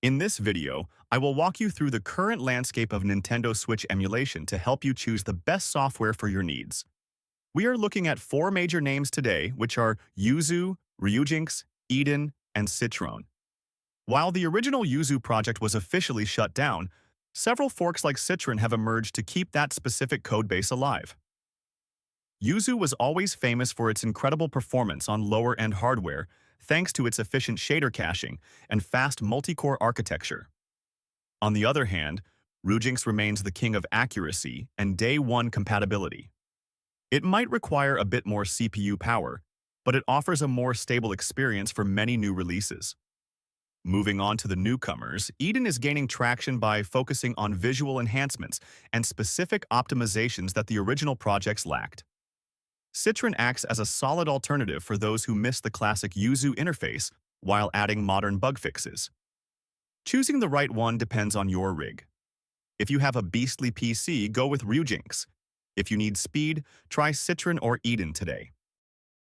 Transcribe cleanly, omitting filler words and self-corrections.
In this video, I will walk you through the current landscape of Nintendo Switch emulation to help you choose the best software for your needs. We are looking at four major names today, which are Yuzu, Ryujinx, Eden, and Citron. While the original Yuzu project was officially shut down, several forks like Citron have emerged to keep that specific codebase alive. Yuzu was always famous for its incredible performance on lower-end hardware, thanks to its efficient shader caching and fast multi-core architecture. On the other hand, Ryujinx remains the king of accuracy and day-one compatibility. It might require a bit more CPU power, but it offers a more stable experience for many new releases. Moving on to the newcomers, Eden is gaining traction by focusing on visual enhancements and specific optimizations that the original projects lacked. Citron acts as a solid alternative for those who miss the classic Yuzu interface while adding modern bug fixes. Choosing the right one depends on your rig. If you have a beastly PC, go with Ryujinx. If you need speed, try Citron or Eden today.